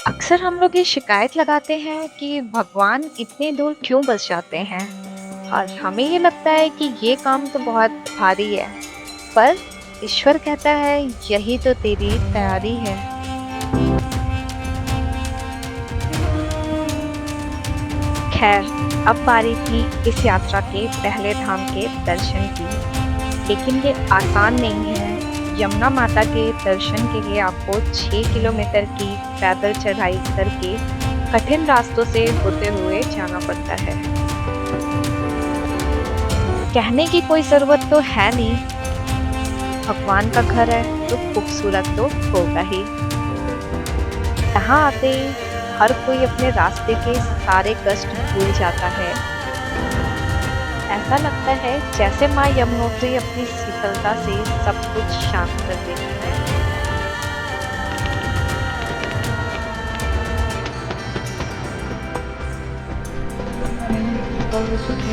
अक्सर हम लोग ये शिकायत लगाते हैं कि भगवान इतने दूर क्यों बस जाते हैं। और हमें ये लगता है कि ये काम तो बहुत भारी है, पर ईश्वर कहता है यही तो तेरी तैयारी है। खैर, अब बारी थी इस यात्रा के पहले धाम के दर्शन की। लेकिन ये आसान नहीं है। यमुना माता के दर्शन के लिए आपको 6 किलोमीटर की पैदल चढ़ाई करके कठिन रास्तों से होते हुए जाना पड़ता है। कहने की कोई जरूरत तो है नहीं, भगवान का घर है तो खूबसूरत तो होगा ही। यहाँ आते ही हर कोई अपने रास्ते के सारे कष्ट भूल जाता है। ऐसा लगता है जैसे माँ यमुनोत्री अपनी शीतलता से सब कुछ शांत कर देती है।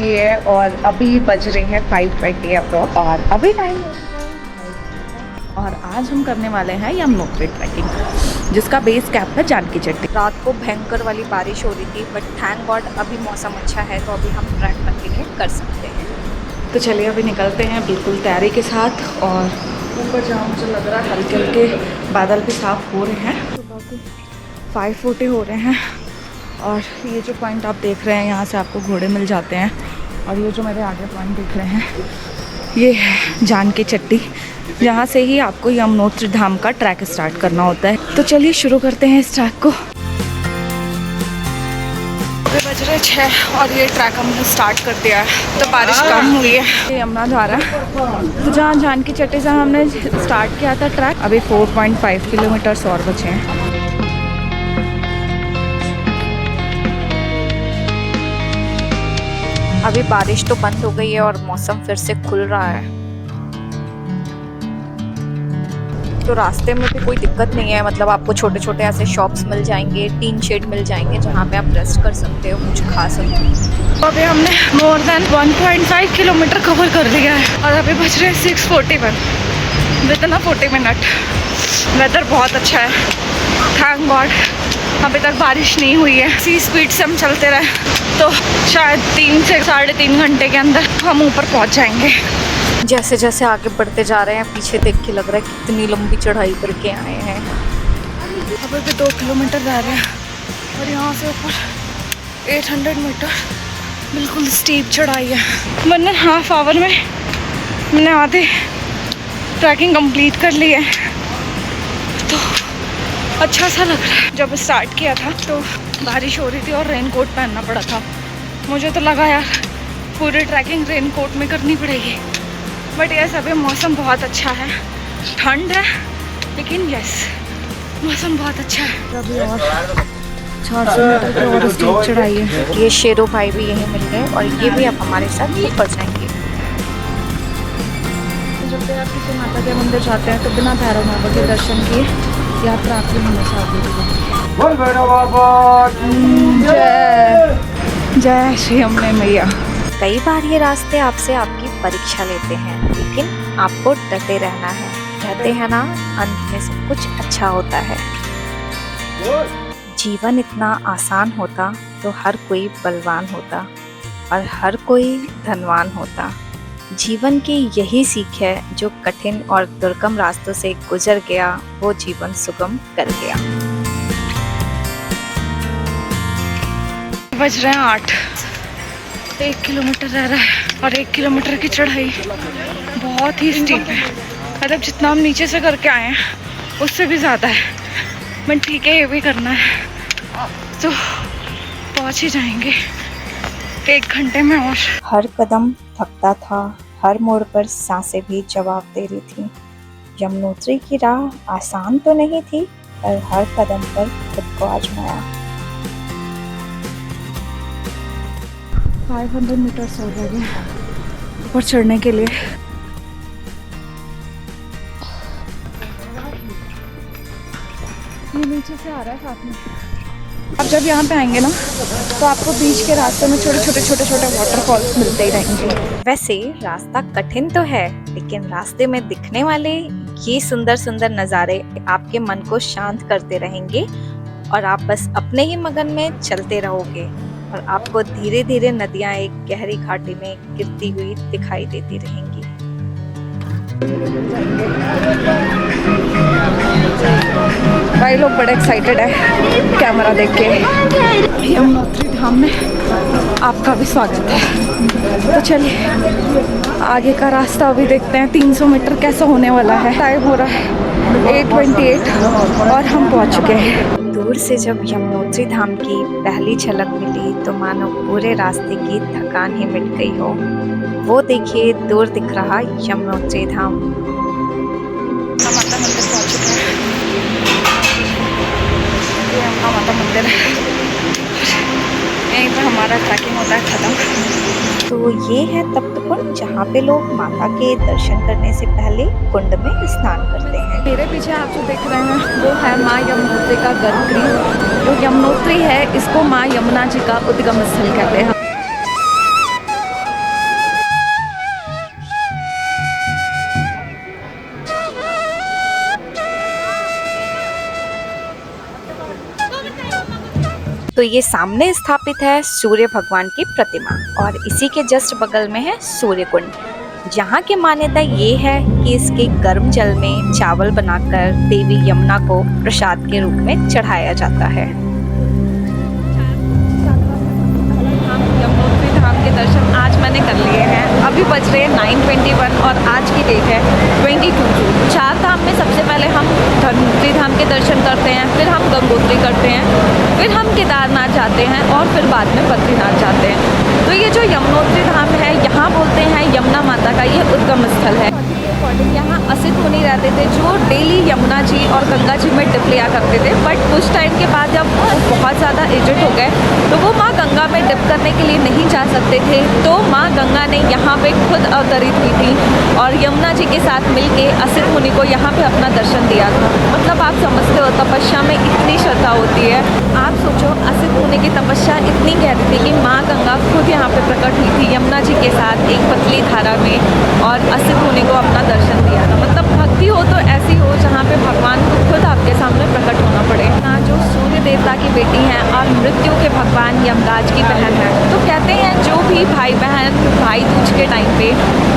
ये और अभी बज रही है 5:20 अप्रॉक्स और अभी टाइम और आज हम करने वाले हैं यमुनोत्री ट्रैकिंग जिसका बेस कैंप है जानकी चट्टी। रात को भयंकर वाली बारिश हो रही थी, बट थैंक गॉड अभी मौसम अच्छा है तो अभी हम ट्रैक कंटिन्यू कर सकते हैं। तो चलिए अभी निकलते हैं बिल्कुल तैयारी के साथ। और ऊपर जहाँ मुझे लग रहा है हल्के हल्के बादल भी साफ हो रहे हैं। सुबह के 5:40 हो रहे हैं और ये जो पॉइंट आप देख रहे हैं यहाँ से आपको घोड़े मिल जाते हैं। और ये जो मेरे आगे पॉइंट दिख रहे हैं ये है जानकी चट्टी, जहाँ से ही आपको यमुनोत्री धाम का ट्रैक स्टार्ट करना होता है। तो चलिए शुरू करते हैं इस ट्रैक को। अभी बज रहे 6 और ये ट्रैक हमने स्टार्ट कर दिया है। तो बारिश कम हुई है, ये यमुना धारा तो जहाँ जानकी चट्टी से हमने स्टार्ट किया था ट्रैक, अभी 4.5 किलोमीटर्स और बचे हैं। अभी बारिश तो बंद हो गई है और मौसम फिर से खुल रहा है, तो रास्ते में भी कोई दिक्कत नहीं है। मतलब आपको छोटे छोटे ऐसे शॉप्स मिल जाएंगे, टीन शेड मिल जाएंगे जहाँ पे आप रेस्ट कर सकते हो, कुछ खा सकते हो। तो अभी हमने मोर देन 1.5 किलोमीटर कवर कर दिया है और अभी बज रहे 6:41 विद इन 40 मिनट। वेदर बहुत अच्छा है, थैंक गॉड। अभी तक बारिश नहीं हुई है। इसी स्पीड से हम चलते रहे तो शायद 3 से 3.5 घंटे के अंदर हम ऊपर पहुंच जाएंगे। जैसे जैसे आगे बढ़ते जा रहे हैं पीछे देख के लग रहा है कितनी लंबी चढ़ाई करके आए हैं। अभी भी 2 किलोमीटर रह रहे हैं और यहाँ से ऊपर 800 मीटर बिल्कुल स्टीप चढ़ाई है। 1.5 आवर में मैंने आधी ट्रैकिंग कंप्लीट कर ली है, तो अच्छा सा लग रहा है। जब स्टार्ट किया था तो बारिश हो रही थी और रेन कोट पहनना पड़ा था। मुझे तो लगा यार पूरी ट्रैकिंग रेन कोट में करनी पड़ेगी, बट यस अभी मौसम बहुत अच्छा है। ठंड है लेकिन यस मौसम बहुत अच्छा है। अभी और 400 मीटर की और स्टीप चढ़ाई है। ये शेरो भाई भी यहीं मिल गए और ये भी अब हमारे साथ ऊपर जाएंगे। जब भी आप किसी माता के मंदिर जाते हैं तो बिना भैरव बाबा के दर्शन किए यात्रा आपकी हमेशा जय जय श्री अम्बे मैया। कई बार ये रास्ते आपसे आपकी परीक्षा लेते हैं, लेकिन आपको डटे रहना है। कहते हैं ना, अंत में सब कुछ अच्छा होता है। जीवन इतना आसान होता तो हर कोई बलवान होता और हर कोई धनवान होता। जीवन की यही सीख है, जो कठिन और दुर्गम रास्तों से गुजर गया वो जीवन सुगम कर गया। बज रहे हैं 8, 1 किलोमीटर रह रहा है और 1 किलोमीटर की चढ़ाई बहुत ही स्टीप है। मतलब जितना हम नीचे से करके आए हैं उससे भी ज़्यादा है, बट ठीक है ये भी करना है तो पहुंच ही जाएंगे 1 घंटे में। और हर कदम थकता था, हर मोड़ पर सांसें भी जवाब दे रही थी। यमुनोत्री की राह आसान तो नहीं थी, पर हर कदम पर खुद को आजमाया। 500 मीटर्स हो गए ऊपर चढ़ने के लिए। ये नीचे से आ रहा है साथ में। आप जब यहाँ पे आएंगे ना तो आपको बीच के रास्ते में छोटे छोटे वाटरफॉल्स मिलते ही रहेंगे। वैसे रास्ता कठिन तो है, लेकिन रास्ते में दिखने वाले ये सुंदर सुंदर नज़ारे आपके मन को शांत करते रहेंगे और आप बस अपने ही मगन में चलते रहोगे और आपको धीरे धीरे नदियां एक गहरी घाटी में गिरती हुई दिखाई देती रहेंगी। भाई लोग बड़े एक्साइटेड है कैमरा देख के। यमुनोत्री धाम में आपका भी स्वागत है। तो चलिए आगे का रास्ता अभी देखते हैं 300 मीटर कैसा होने वाला है। टाइम हो रहा है 8:28 और हम पहुंच चुके हैं। दूर से जब यमुनोत्री धाम की पहली झलक मिली तो मानो पूरे रास्ते की थकान ही मिट गई हो। वो देखिए दूर दिख रहा यमुनोत्री धाम। हम माता मंदिर पहुंच चुके हैं। ये हमारा माता मंदिर है। यहीं पर हमारा ट्रैकिंग होता है खत्म। तो ये है तप्त कुंड जहाँ पे लोग माता के दर्शन करने से पहले कुंड में स्नान करते हैं। मेरे पीछे आप जो देख रहे हैं वो है माँ यमुनोत्री का गर्भगृह। जो यमुनोत्री है इसको माँ यमुना जी का उद्गम स्थल कहते हैं। तो ये सामने स्थापित है सूर्य भगवान की प्रतिमा और इसी के जस्ट बगल में है सूर्य कुंड। जहाँ की मान्यता ये है कि इसके गर्म जल में चावल बनाकर देवी यमुना को प्रसाद के रूप में चढ़ाया जाता है। यमुनोत्री धाम के दर्शन आज मैंने कर लिए हैं। अभी बज रहे हैं 9:21 और आज की डेट है 22 जून। 4 धाम में सबसे पहले हम धनोत्री धाम के दर्शन करते हैं, फिर हम गंगोत्री करते हैं, फिर हम केदारनाथ जाते हैं और फिर बाद में बद्रीनाथ जाते हैं। तो ये जो यमुनोत्री धाम है यहाँ बोलते हैं यमुना माता का ये उद्गम स्थल है। यहाँ असित मुनि रहते थे जो डेली यमुना जी और गंगा जी में डिप लिया करते थे। बट कुछ टाइम के बाद जब वो बहुत ज़्यादा एजेड हो गए तो वो माँ गंगा में डिप करने के लिए नहीं जा सकते थे। तो माँ गंगा ने यहाँ पे खुद अवतरित हुई थी और यमुना जी के साथ मिलके असित मुनि को यहाँ पे अपना दर्शन दिया था। मतलब आप समझते हो तपस्या में इतनी श्रद्धा होती है। आप सोचो असित मुनि की तपस्या इतनी गहरी थी कि माँ गंगा खुद यहाँ पे प्रकट हुई थी यमुना जी के साथ एक पतली धारा में और असित मुनि को अपना दर्शन दिया था। मतलब भक्ति हो तो ऐसी हो जहाँ पे भगवान को खुद आपके सामने प्रकट होना पड़े। ना जो सूर्य देवता की बेटी हैं और मृत्यु के भगवान यमराज की बहन है। तो कहते हैं जो भी भाई बहन भाई दूज के टाइम पे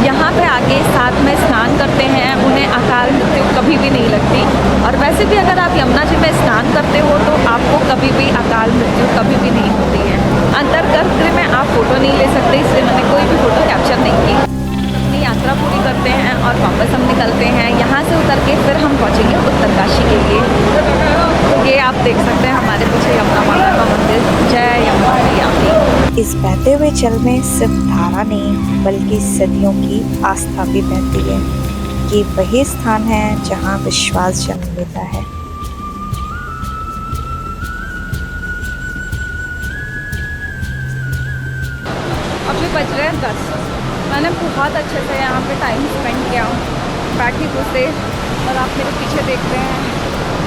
यहाँ पे आके साथ में स्नान करते हैं उन्हें अकाल मृत्यु कभी भी नहीं लगती। और वैसे भी अगर आप यमुना जी में स्नान करते हो तो आपको कभी भी अकाल मृत्यु कभी भी नहीं होती है। अंदर गर्भगृह में आप फोटो नहीं ले सकते, इसलिए मैंने कोई भी फोटो कैप्चर नहीं की। यात्रा पूरी करते हैं और वापस हम निकलते हैं। यहाँ से उतर के फिर हम पहुँचेंगे उत्तरकाशी के लिए। ये आप देख सकते हैं हमारे पीछे यमुना माता का मंदिर। जय यमुना मैया। इस बहते हुए जल में सिर्फ धारा नहीं बल्कि सदियों की आस्था भी बहती है। ये वही स्थान है जहाँ विश्वास जन्म लेता है। अभी बज रहे हैं 10। मैंने बहुत अच्छे से यहाँ पे टाइम स्पेंड किया बैठी हुई से और आप मेरे पीछे देख रहे हैं।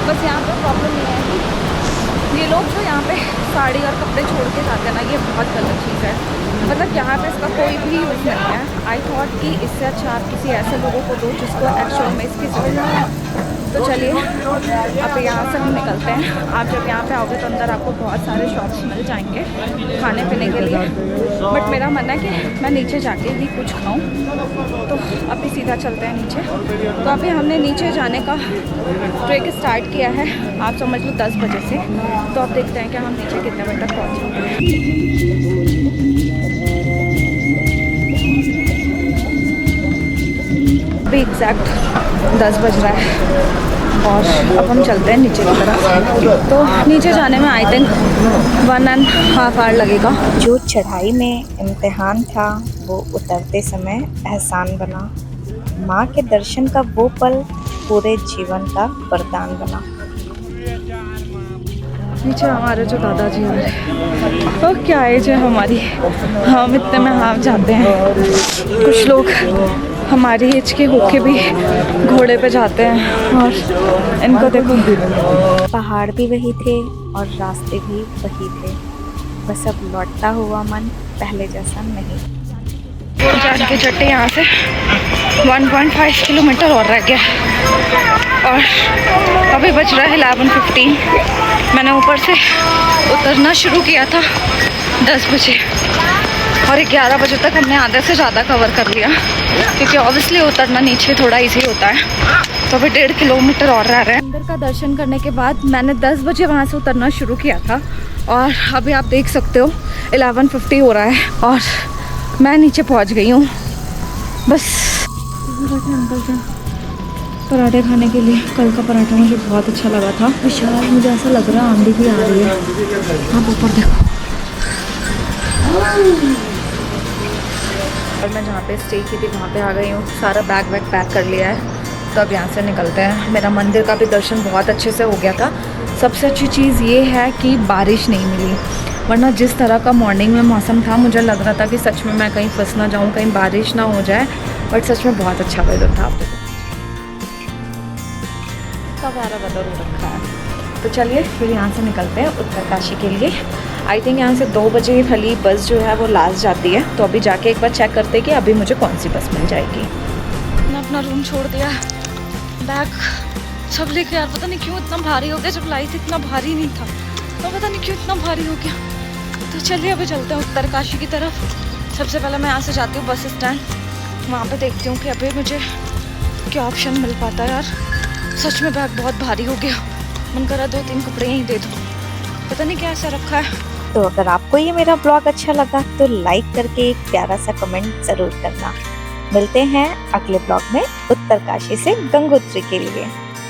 बस यहाँ पे प्रॉब्लम ये है कि ये लोग जो यहाँ पे साड़ी और कपड़े छोड़ के जाते हैं ना, ये बहुत गलत चीज़ है। मतलब यहाँ पे इसका कोई भी यूज़ नहीं है। आई थॉट कि इससे अच्छा आप किसी ऐसे लोगों को दो जिसको एक्चुअल में इसकी ज़रूरत है। तो चलिए अब यहाँ से हम निकलते हैं। आप जब यहाँ पे आओगे तो अंदर आपको बहुत सारे शॉप्स मिल जाएंगे खाने पीने के लिए। बट मेरा मन है कि मैं नीचे जाके ही कुछ खाऊं। तो अभी सीधा चलते हैं नीचे। तो अभी हमने नीचे जाने का ट्रेक स्टार्ट किया है, आप समझ लो 10 बजे से। तो अब देखते हैं कि हम नीचे कितने बजे तक पहुँचेंगे। अभी एग्जैक्ट 10 बज रहा है और अब हम चलते हैं नीचे की तरफ। तो नीचे जाने में आई थिंक 1.5 आवर लगेगा। जो चढ़ाई में इम्तिहान था वो उतरते समय एहसान बना। माँ के दर्शन का वो पल पूरे जीवन का वरदान बना। नीचे हमारे जो दादाजी हैं तो क्या एज है हमारी, हम इतने में हाफ जाते हैं। कुछ लोग हमारी एज के होके भी घोड़े पे जाते हैं और इनको देखो। पहाड़ भी वही थे और रास्ते भी वही थे, बस अब लौटता हुआ मन पहले जैसा नहीं। जान के चट्टे यहाँ से 1.5 किलोमीटर और रह गया और अभी बज रहा है 11:15। मैंने ऊपर से उतरना शुरू किया था 10 बजे और 11 बजे तक हमने आधे से ज़्यादा कवर कर लिया, क्योंकि ऑब्वियसली उतरना नीचे थोड़ा इजी होता है। तो अभी 1.5 किलोमीटर और रह रहे हैं। मंदिर का दर्शन करने के बाद मैंने 10 बजे वहाँ से उतरना शुरू किया था और अभी आप देख सकते हो 11:50 हो रहा है और मैं नीचे पहुँच गई हूँ। बस अंकल जान पराठे खाने के लिए। कल का पराठा मुझे बहुत अच्छा लगा था। विशाल मुझे ऐसा लग रहा है आंधी भी आ रही है। आप ऊपर देखो। और मैं जहाँ पे स्टे की थी वहाँ पे आ गई हूँ। सारा बैग वैग पैक कर लिया है, तो अब यहाँ से निकलते हैं। मेरा मंदिर का भी दर्शन बहुत अच्छे से हो गया था। सबसे अच्छी चीज़ ये है कि बारिश नहीं मिली, वरना जिस तरह का मॉर्निंग में मौसम था मुझे लग रहा था कि सच में मैं कहीं फंस ना जाऊँ, कहीं बारिश ना हो जाए। बट सच में बहुत अच्छा वेदर था। प्यारा वेदर हो रखा है। तो चलिए फिर यहाँ से निकलते हैं उत्तरकाशी के लिए। आई थिंक यहाँ से 2 बजे वाली बस जो है वो लास्ट जाती है, तो अभी जाके एक बार चेक करते हैं कि अभी मुझे कौन सी बस मिल जाएगी। मैंने अपना रूम छोड़ दिया, बैग सब लेके। यार पता नहीं क्यों इतना भारी हो गया, जब लाई थी इतना भारी नहीं था, तो पता नहीं क्यों इतना भारी हो गया। तो चलिए अभी चलते हैं उत्तरकाशी की तरफ। सबसे पहले मैं यहाँ से जाती हूँ बस स्टैंड, वहाँ पर देखती हूँ कि अभी मुझे क्या ऑप्शन मिल पाता है। यार सच में बैग बहुत भारी हो गया, मन करा 2-3 कपड़े यहीं दे दूँ, पता नहीं क्या ऐसा रखा है। तो अगर आपको ये मेरा ब्लॉग अच्छा लगा तो लाइक करके एक प्यारा सा कमेंट जरूर करना। मिलते हैं अगले ब्लॉग में उत्तरकाशी से गंगोत्री के लिए।